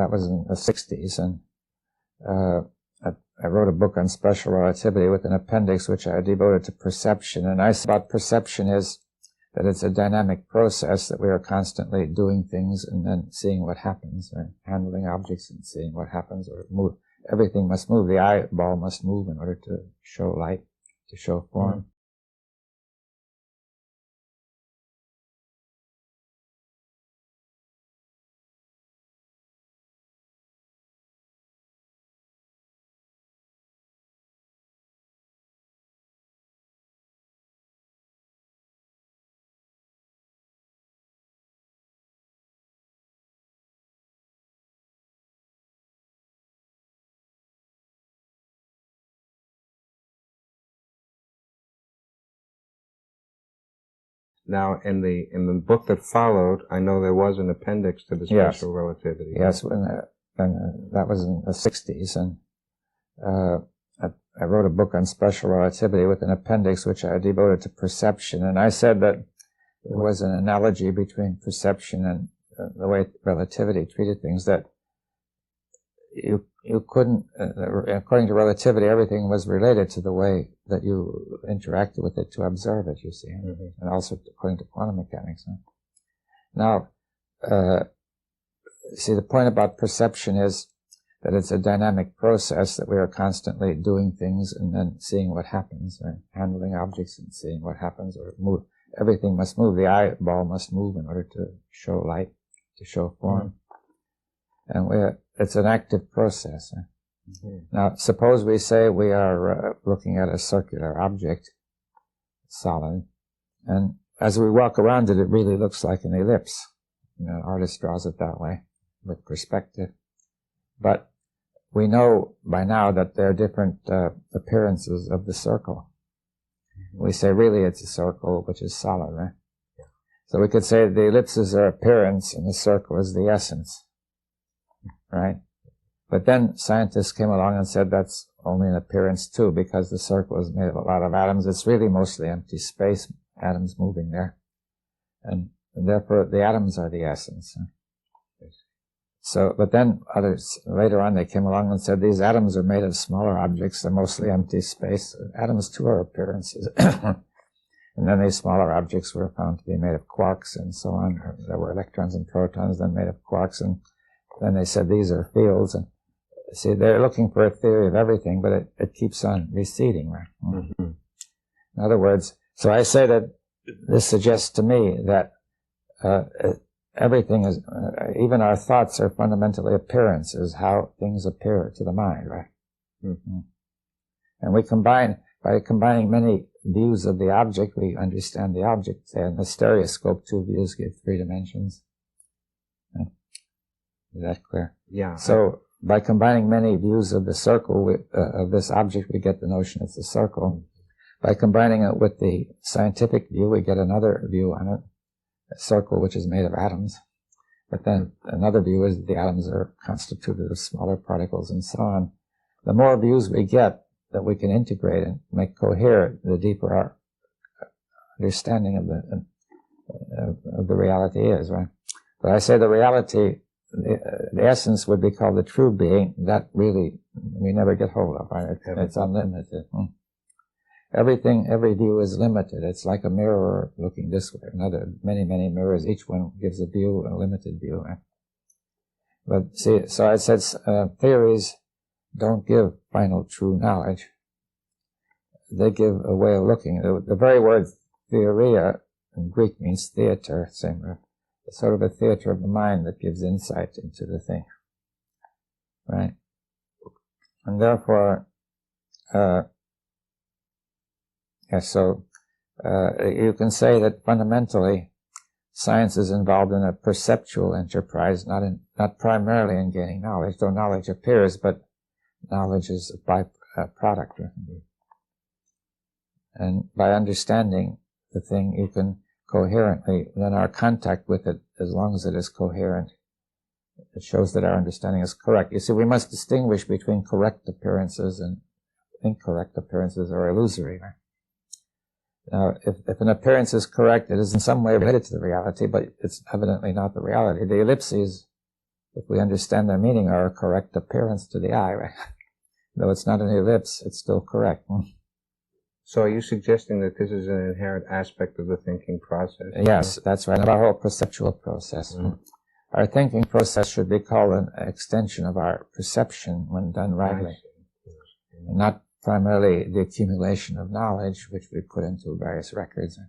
that was in the 60s, and I wrote a book on special relativity with an appendix which I devoted to perception. And I said about perception is that it's a dynamic process, that we are constantly doing things and then seeing what happens, right? Handling objects and seeing what happens, or move. Everything must move. The eyeball must move in order to show light, to show form. Now, in the book that followed, I know there was an appendix to the special relativity. Yes, that was in the 60s, and I wrote a book on special relativity with an appendix which I devoted to perception. And I said that there was an analogy between perception and the way relativity treated things, that you couldn't, according to relativity, everything was related to the way that you interacted with it to observe it, you see, and also according to quantum mechanics. Now, see, the point about perception is that it's a dynamic process, that we are constantly doing things and then seeing what happens, right? Handling objects and seeing what happens, or move. Everything must move. The eyeball must move in order to show light, to show form. And it's an active process. Now, suppose we say we are looking at a circular object, solid, and as we walk around it, it really looks like an ellipse. You know, an artist draws it that way, with perspective. But we know by now that there are different appearances of the circle. We say really it's a circle which is solid, right? So we could say the ellipse is their appearance and the circle is the essence, right? But then scientists came along and said that's only an appearance too, because the circle is made of a lot of atoms. It's really mostly empty space, atoms moving there. And therefore the atoms are the essence. So, but then others, later on, they came along and said these atoms are made of smaller objects, they're mostly empty space. Atoms too are appearances. And then these smaller objects were found to be made of quarks and so on. There were electrons and protons then made of quarks, and then they said these are fields. And see, they're looking for a theory of everything, but it keeps on receding, right? In other words, so I say that this suggests to me that everything is, even our thoughts are fundamentally appearances, how things appear to the mind, right? And we by combining many views of the object, we understand the object. Say in the stereoscope, 2 views give 3 dimensions. Is that clear? Yeah. So by combining many views of the circle, of this object, we get the notion it's a circle. By combining it with the scientific view, we get another view on it, a circle which is made of atoms. But then another view is the atoms are constituted of smaller particles and so on. The more views we get that we can integrate and make coherent, the deeper our understanding of the reality is, right? But I say the reality, the essence would be called the true being. That really we never get hold of, right? It's unlimited. Everything, every view is limited. It's like a mirror looking this way. Many mirrors. Each one gives a view, a limited view. Right? But see, so I said theories don't give final true knowledge. They give a way of looking. The very word theoria in Greek means theater, same. It's sort of a theater of the mind that gives insight into the thing, right? And therefore, you can say that fundamentally, science is involved in a perceptual enterprise, not primarily in gaining knowledge, though knowledge appears, but knowledge is a byproduct. And by understanding the thing, you can coherently, then our contact with it, as long as it is coherent, it shows that our understanding is correct. You see, we must distinguish between correct appearances and incorrect appearances, or illusory. Right? Now, if an appearance is correct, it is in some way related to the reality, but it's evidently not the reality. The ellipses if we understand their meaning, are a correct appearance to the eye, right? Though it's not an ellipse, it's still correct. So are you suggesting that this is an inherent aspect of the thinking process? Yes, that's right, of our whole perceptual process. Our thinking process should be called an extension of our perception when done rightly. Not primarily the accumulation of knowledge, which we put into various records.